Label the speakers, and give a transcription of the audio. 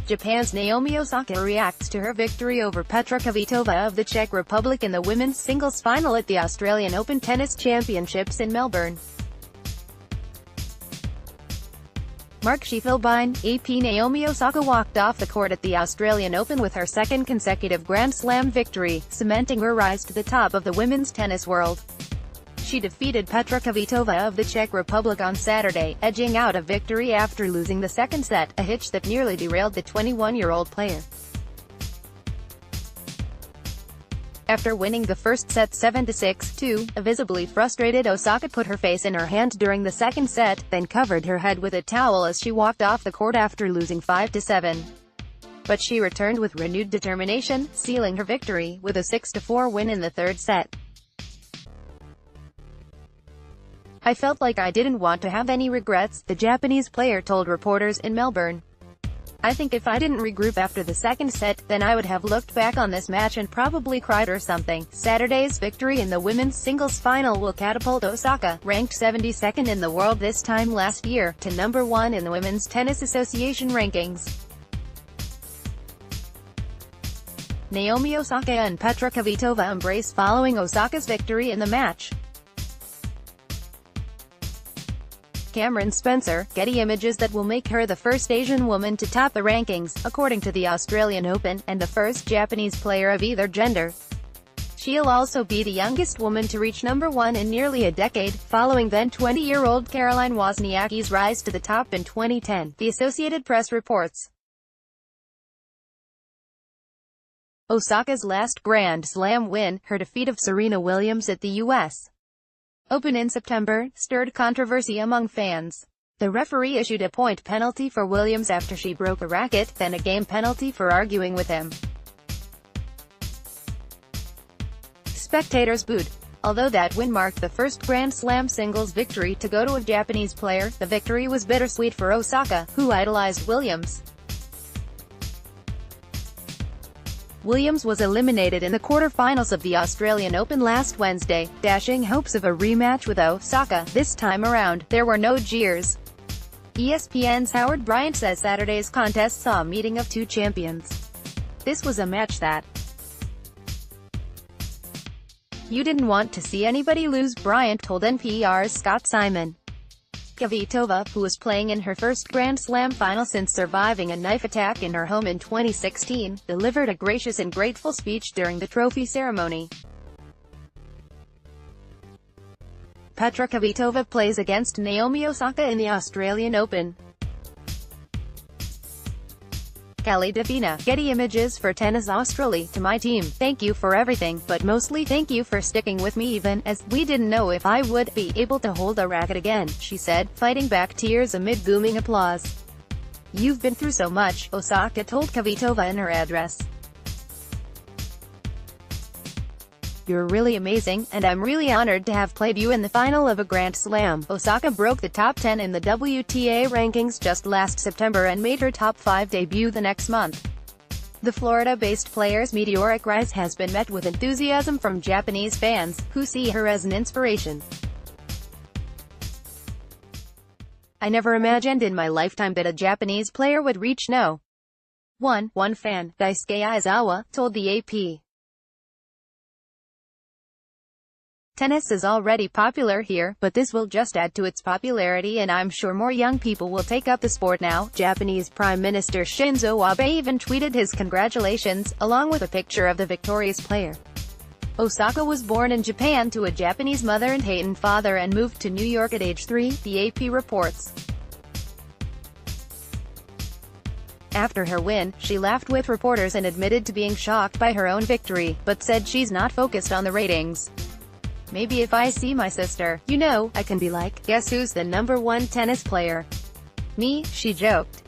Speaker 1: Japan's Naomi Osaka reacts to her victory over Petra Kvitova of the Czech Republic in the women's singles final at the Australian Open Tennis Championships in Melbourne. Mark Schiefelbein, AP. Naomi Osaka walked off the court at the Australian Open with her second consecutive Grand Slam victory, cementing her rise to the top of the women's tennis world. She defeated Petra Kvitova of the Czech Republic on Saturday, edging out a victory after losing the second set, a hitch that nearly derailed the 21-year-old player. After winning the first set 7-6, a visibly frustrated Osaka put her face in her hand during the second set, then covered her head with a towel as she walked off the court after losing 5-7. But she returned with renewed determination, sealing her victory with a 6-4 win in the third set. "I felt like I didn't want to have any regrets," the Japanese player told reporters in Melbourne. "I think if I didn't regroup after the second set, then I would have looked back on this match and probably cried or something." Saturday's victory in the women's singles final will catapult Osaka, ranked 72nd in the world this time last year, to number 1 in the Women's Tennis Association rankings. Naomi Osaka and Petra Kvitova embrace following Osaka's victory in the match. Cameron Spencer, Getty Images. That will make her the first Asian woman to top the rankings, according to the Australian Open, and the first Japanese player of either gender. She'll also be the youngest woman to reach number 1 in nearly a decade, following then 20-year-old Caroline Wozniacki's rise to the top in 2010, the Associated Press reports. Osaka's last Grand Slam win, her defeat of Serena Williams at the U.S. Open in September, stirred controversy among fans. The referee issued a point penalty for Williams after she broke a racket, then a game penalty for arguing with him. Spectators booed. Although that win marked the first Grand Slam singles victory to go to a Japanese player, the victory was bittersweet for Osaka, who idolized Williams. Williams was eliminated in the quarter-finals of the Australian Open last Wednesday, dashing hopes of a rematch with Osaka. This time around, there were no jeers. ESPN's Howard Bryant says Saturday's contest saw a meeting of two champions. "This was a match that you didn't want to see anybody lose," Bryant told NPR's Scott Simon. Kvitova, who was playing in her first Grand Slam final since surviving a knife attack in her home in 2016, delivered a gracious and grateful speech during the trophy ceremony. Petra Kvitova plays against Naomi Osaka in the Australian Open. Kelly Davina, Getty Images. For Tennis Australia. "To my team, thank you for everything, but mostly thank you for sticking with me even as we didn't know if I would be able to hold a racket again," she said, fighting back tears amid booming applause. "You've been through so much," Osaka told Kvitova in her address. "You're really amazing, and I'm really honored to have played you in the final of a Grand Slam." Osaka broke the top 10 in the WTA rankings just last September and made her top 5 debut the next month. The Florida-based player's meteoric rise has been met with enthusiasm from Japanese fans, who see her as an inspiration. "I never imagined in my lifetime that a Japanese player would reach no. 1 fan, Daisuke Aizawa, told the AP. "Tennis is already popular here, but this will just add to its popularity and I'm sure more young people will take up the sport now." Japanese Prime Minister Shinzo Abe even tweeted his congratulations, along with a picture of the victorious player. Osaka was born in Japan to a Japanese mother and Haitian father and moved to New York at age 3, the AP reports. After her win, she laughed with reporters and admitted to being shocked by her own victory, but said she's not focused on the ratings. "Maybe if I see my sister, you know, I can be like, guess who's the number 1 tennis player? Me," she joked.